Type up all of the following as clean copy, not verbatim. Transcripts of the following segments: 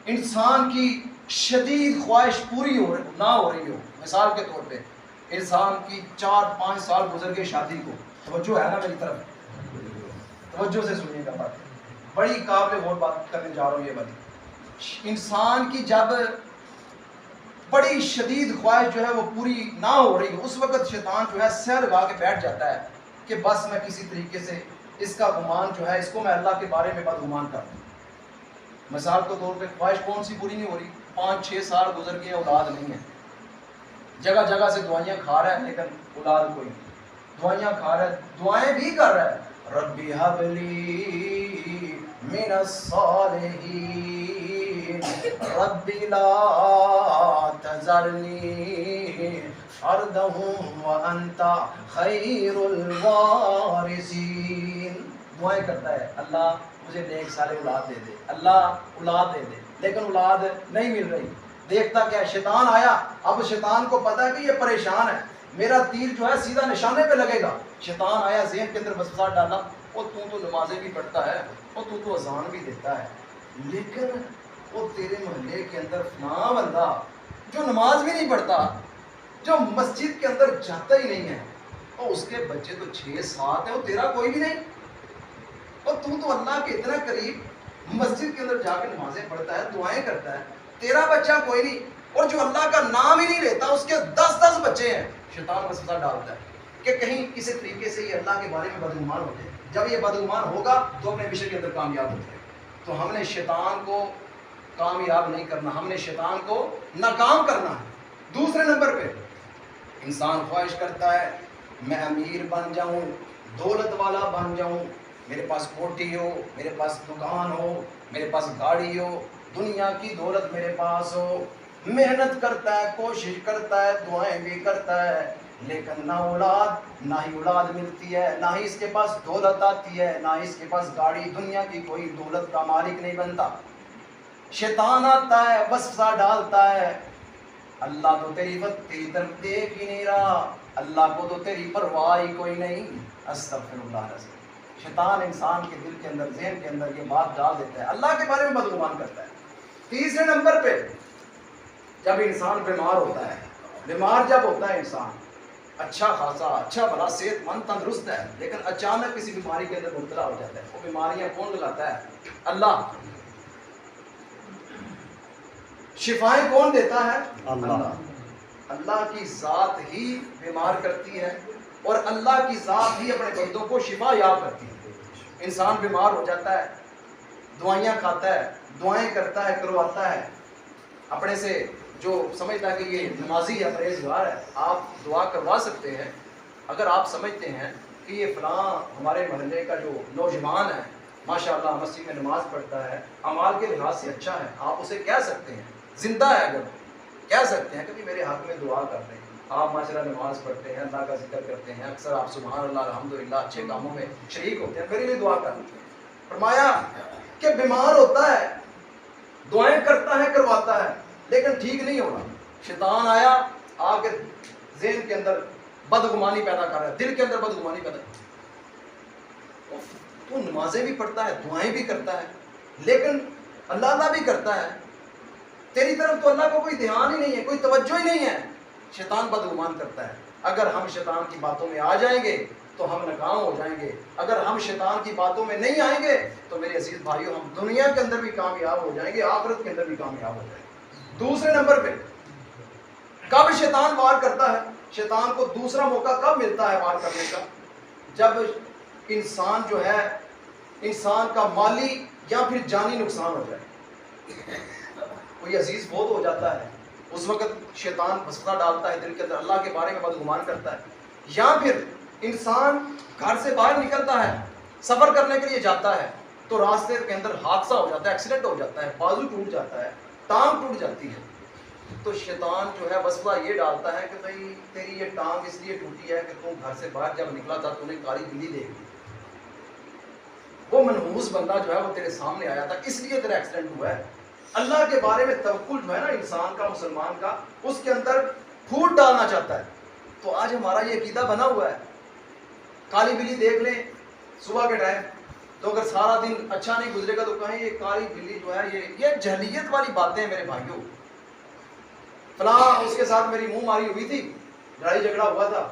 انسان کی شدید خواہش پوری نہ ہو رہی ہو. مثال کے طور پہ انسان کی 4-5 سال گزر گئے شادی کو. توجہ ہے نا میری طرف؟ توجہ سے سنیے گا بات, بڑی قابل غور بات کرنے جا رہا ہوں. یہ والی انسان کی جب بڑی شدید خواہش جو ہے وہ پوری نہ ہو رہی ہو, اس وقت شیطان جو ہے سہ لگا کے بیٹھ جاتا ہے کہ بس میں کسی طریقے سے اس کا گمان جو ہے, اس کو میں اللہ کے بارے میں بدگمان کر دوں. مثال کے طور پہ خواہش کون سی پوری نہیں ہو رہی؟ 5-6 سال گزر گئے, اولاد نہیں ہے. جگہ جگہ سے دعائیاں کھا رہا ہے لیکن اولاد کوئی نہیں. دعائیاں کھا رہا ہے, دعائیں بھی کر رہا ہے, ربی حب لی من الصالحین ربی لا تذرنی فردا وانت خیر الوارثین. دعائیں کرتا ہے, اللہ مجھے نیک صالح اولاد دے دے, اللہ اولاد دے دے, لیکن اولاد نہیں مل رہی. دیکھتا کیا, شیطان آیا. اب شیطان کو پتا ہے کہ یہ پریشان ہے, میرا تیر جو ہے سیدھا نشانے پہ لگے گا. شیطان آیا, ذہن کے اندر وسوسہ ڈالا, اور تو نمازیں بھی پڑھتا ہے, اور تو اذان بھی دیتا ہے, لیکن وہ تیرے محلے کے اندر فلاں بندہ جو نماز بھی نہیں پڑھتا, جو مسجد کے اندر جاتا ہی نہیں ہے, اور اس کے بچے تو 6-7 ہیں, وہ تیرا کوئی بھی نہیں. اور تو اللہ کے اتنا قریب, مسجد کے اندر جا کے نمازیں پڑھتا ہے, دعائیں کرتا ہے, تیرا بچہ کوئی نہیں. اور جو اللہ کا نام ہی نہیں لیتا, اس کے 10 بچے ہیں. شیطان وسوسہ ڈالتا ہے کہ کہیں کسی طریقے سے یہ اللہ کے بارے میں بدگمان ہو جائے. جب یہ بدگمان ہوگا تو اپنے مشن کے اندر کامیاب ہو جائے. تو ہم نے شیطان کو کامیاب نہیں کرنا, ہم نے شیطان کو ناکام کرنا ہے. دوسرے نمبر پہ انسان خواہش کرتا ہے میں امیر بن جاؤں, دولت والا بن جاؤں, میرے پاس کوٹھی ہو, میرے پاس دکان ہو, میرے پاس گاڑی ہو, دنیا کی دولت میرے پاس ہو. محنت کرتا ہے, کوشش کرتا ہے, دعائیں بھی کرتا ہے, لیکن نہ ہی اولاد ملتی ہے, نہ ہی اس کے پاس دولت آتی ہے, نہ ہی اس کے پاس گاڑی. دنیا کی کوئی دولت کا مالک نہیں بنتا. شیطان آتا ہے, وسوسہ ڈالتا ہے, اللہ تو تیری طرف دیکھ ہی نہیں رہا, اللہ کو تو تیری پرواہ ہی کوئی نہیں. استغفر اللہ العظیم. شیطان انسان کے دل کے اندر, ذہن کے اندر یہ بات ڈال دیتا ہے, اللہ کے بارے میں بدگمان کرتا ہے. تیسرے نمبر پہ جب انسان بیمار ہوتا ہے, بیمار جب ہوتا ہے انسان, اچھا خاصا اچھا بھلا صحت مند تندرست ہے, لیکن اچانک کسی بیماری کے اندر مبتلا ہو جاتا ہے. وہ بیماریاں کون لگاتا ہے؟ اللہ. شفائیں کون دیتا ہے؟ اللہ. اللہ کی ذات ہی بیمار کرتی ہے, اور اللہ کی ذات ہی اپنے بندوں کو شفا یاب کرتی ہے. انسان بیمار ہو جاتا ہے, دعائیاں کھاتا ہے, دعائیں کرتا ہے, کرواتا ہے. اپنے سے جو سمجھتا ہے کہ یہ نمازی ہے, پرہیزگار ہے, آپ دعا کروا سکتے ہیں. اگر آپ سمجھتے ہیں کہ یہ فلاں ہمارے محلے کا جو نوجوان ہے, ماشاءاللہ مسجد میں نماز پڑھتا ہے, اعمال کے لحاظ سے اچھا ہے, آپ اسے کہہ سکتے ہیں, زندہ ہے اگر کہہ سکتے ہیں کہ میرے حق میں دعا کر دیں. آپ ماشاءاللہ نماز پڑھتے ہیں, اللہ کا ذکر کرتے ہیں, اکثر آپ سبحان اللہ الحمدللہ اچھے کاموں میں شریک ہوتے ہیں, میرے لیے دعا کر دیں. فرمایا کہ بیمار ہوتا ہے, دعائیں کرتا ہے, کرواتا ہے, لیکن ٹھیک نہیں ہونا. شیطان آیا, آ کے ذہن کے اندر بدگمانی پیدا کر رہا ہے, دل کے اندر بدگمانی پیدا. تو نمازیں بھی پڑھتا ہے, دعائیں بھی کرتا ہے, لیکن اللہ بھی کرتا ہے, تیری طرف تو اللہ کو کوئی دھیان ہی نہیں ہے, کوئی توجہ ہی نہیں ہے. شیطان بدگمان کرتا ہے. اگر ہم شیطان کی باتوں میں آ جائیں گے تو ہم ناکام ہو جائیں گے. اگر ہم شیطان کی باتوں میں نہیں آئیں گے تو میرے عزیز بھائیوں, ہم دنیا کے اندر بھی کامیاب ہو جائیں گے, آخرت کے اندر بھی کامیاب ہو جائیں گے. دوسرے نمبر پہ کب شیطان وار کرتا ہے؟ شیطان کو دوسرا موقع کب ملتا ہے وار کرنے کا؟ جب انسان جو ہے, انسان کا مالی یا پھر جانی نقصان ہو جائے, کوئی عزیز فوت ہو جاتا ہے, اس وقت شیطان وسوسہ ڈالتا ہے دل کے اندر, اللہ کے بارے میں بدگمان کرتا ہے. یا پھر انسان گھر سے باہر نکلتا ہے, سفر کرنے کے لیے جاتا ہے, تو راستے کے اندر حادثہ ہو جاتا ہے, ایکسیڈنٹ ہو جاتا ہے, بازو ٹوٹ جاتا ہے, ٹانگ ٹوٹ جاتی ہے. تو شیطان جو ہے وسوسہ یہ ڈالتا ہے کہ بھئی تیری یہ ٹانگ اس لیے ٹوٹی ہے کہ تم گھر سے باہر جب نکلا تھا تو نے کالی بلی دیکھ لی, وہ منحوس بندہ جو ہے وہ تیرے سامنے آیا تھا, اس لیے تیرا ایکسیڈنٹ ہوا ہے. اللہ کے بارے میں توکل جو ہے نا انسان کا, مسلمان کا, اس کے اندر پھوٹ ڈالنا چاہتا ہے. تو آج ہمارا یہ عقیدہ بنا ہوا ہے, کالی بلی دیکھ لیں صبح کے ٹائم, تو اگر سارا دن اچھا نہیں گزرے گا تو کہیں یہ کالی بلی جو ہے یہ جہلیت والی باتیں ہیں میرے بھائیوں. فلاں اس کے ساتھ میری منہ ماری ہوئی تھی, لڑائی جھگڑا ہوا تھا,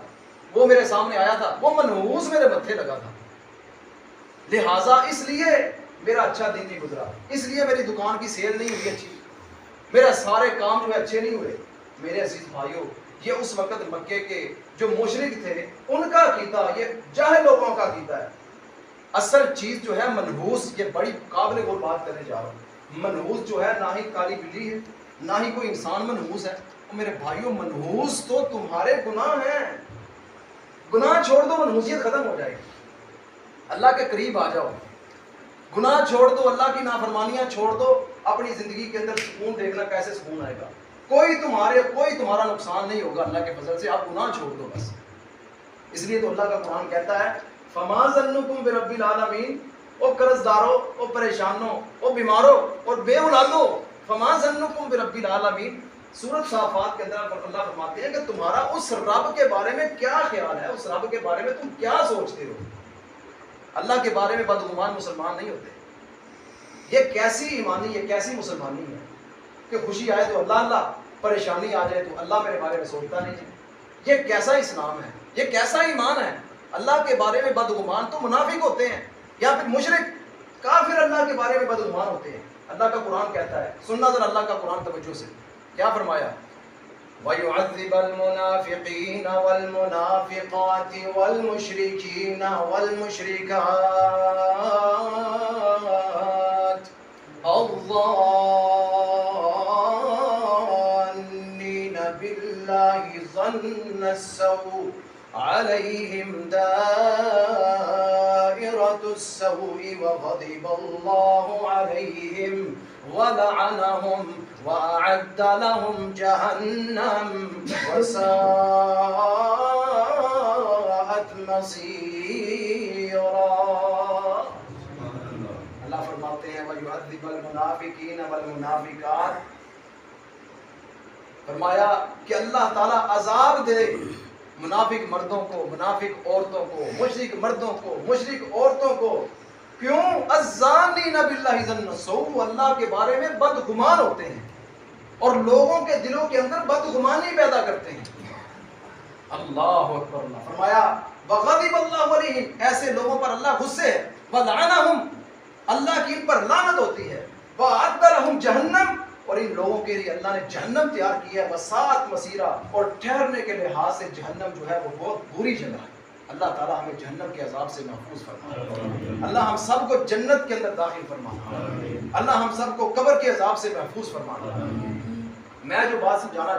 وہ میرے سامنے آیا تھا, وہ منحوس میرے متھے لگا تھا, لہٰذا اس لیے میرا اچھا دن نہیں گزرا, اس لیے میری دکان کی سیل نہیں ہوئی اچھی, میرے سارے کام جو ہے اچھے نہیں ہوئے. میرے عزیز بھائیوں, یہ اس وقت مکے کے جو مشرک تھے ان کا عقیدہ, یہ جاہل لوگوں کا عقیدہ ہے. اصل چیز جو ہے منحوس, یہ بڑی قابل غور بات کرنے جا رہا ہوں. منحوس جو ہے نہ ہی کالی بلی ہے, نہ ہی کوئی انسان منحوس ہے. میرے بھائیوں, منحوس تو تمہارے گناہ ہیں. گناہ چھوڑ دو, منحوسیت ختم ہو جائے گی. اللہ کے قریب آ جاؤ, گناہ چھوڑ دو, اللہ کی نافرمانیاں چھوڑ دو, اپنی زندگی کے اندر سکون دیکھنا کیسے سکون آئے گا. کوئی تمہارا نقصان نہیں ہوگا اللہ کے فضل سے. آپ گناہ چھوڑ دو بس. اس لیے تو اللہ کا قرآن کہتا ہے فما ظنکم برب العالمین, او قرض دارو, او پریشانوں, او بیماروں اور بے اولادوں, فما ظنکم برب العالمین. سورۃ صافات کے اندر اللہ فرماتے ہیں کہ تمہارا اس رب کے بارے میں کیا خیال ہے, اس رب کے بارے میں تم کیا سوچتے ہو. اللہ کے بارے میں بدگمان مسلمان نہیں ہوتے. یہ کیسی ایمانی, یہ کیسی مسلمانی ہے کہ خوشی آئے تو اللہ اللہ, پریشانی آ جائے تو اللہ میرے بارے میں سوچتا نہیں ہے. یہ کیسا اسلام ہے, یہ کیسا ایمان ہے. اللہ کے بارے میں بدگمان تو منافق ہوتے ہیں, یا پھر مشرک کافر اللہ کے بارے میں بدگمان ہوتے ہیں. اللہ کا قرآن کہتا ہے, سننا ذرا اللہ کا قرآن توجہ سے, کیا فرمایا, وَيُعَذِّبَ الْمُنَافِقِينَ وَالْمُنَافِقَاتِ وَالْمُشْرِكِينَ وَالْمُشْرِكَاتِ الظَّانِّينَ بِاللَّهِ ظَنَّ السَّوْءِ عَلَيْهِمْ دَائِرَةُ السَّوْءِ وَغَضِبَ اللَّهُ عَلَيْهِمْ وَلَعَنَهُمْ وَأَعَدَّ لَهُمْ جَهَنَّمَ وَسَاءَتْ مَصِيرًا. اللہ فرماتے ہیں وَيُعَذِّبَ الْمُنَافِقِينَ وَالْمُنَافِقَاتِ, فرمایا کہ اللہ تعالیٰ عذاب دے منافق مردوں کو, منافق عورتوں کو, مشرک مردوں کو, مشرک عورتوں کو. کیوں؟ الظانین باللہ ظن السوء, اللہ کے بارے میں بدگمان ہوتے ہیں اور لوگوں کے دلوں کے اندر بدگمانی پیدا کرتے ہیں. اللہ اکبر. اللہ فرمایا وغضب اللہ علیہم, ایسے لوگوں پر اللہ غصے ہے. ولعنہم, اللہ کی ان پر لعنت ہوتی ہے. وَأَعَدَّ لَهُمْ جَهَنَّمَ, اور ان لوگوں کے لیے اللہ نے جہنم تیار کی ہے. وَسَاءَتْ مَصِيرًا, اور ٹھہرنے کے لحاظ سے جہنم جو ہے وہ بہت بری جگہ ہے. اللہ تعالیٰ ہمیں جہنم کے عذاب سے محفوظ فرمائے. اللہ ہم سب کو جنت کے اندر داخل فرمائے. اللہ ہم سب کو قبر کے عذاب سے محفوظ فرمائے. میں جو بات سمجھانا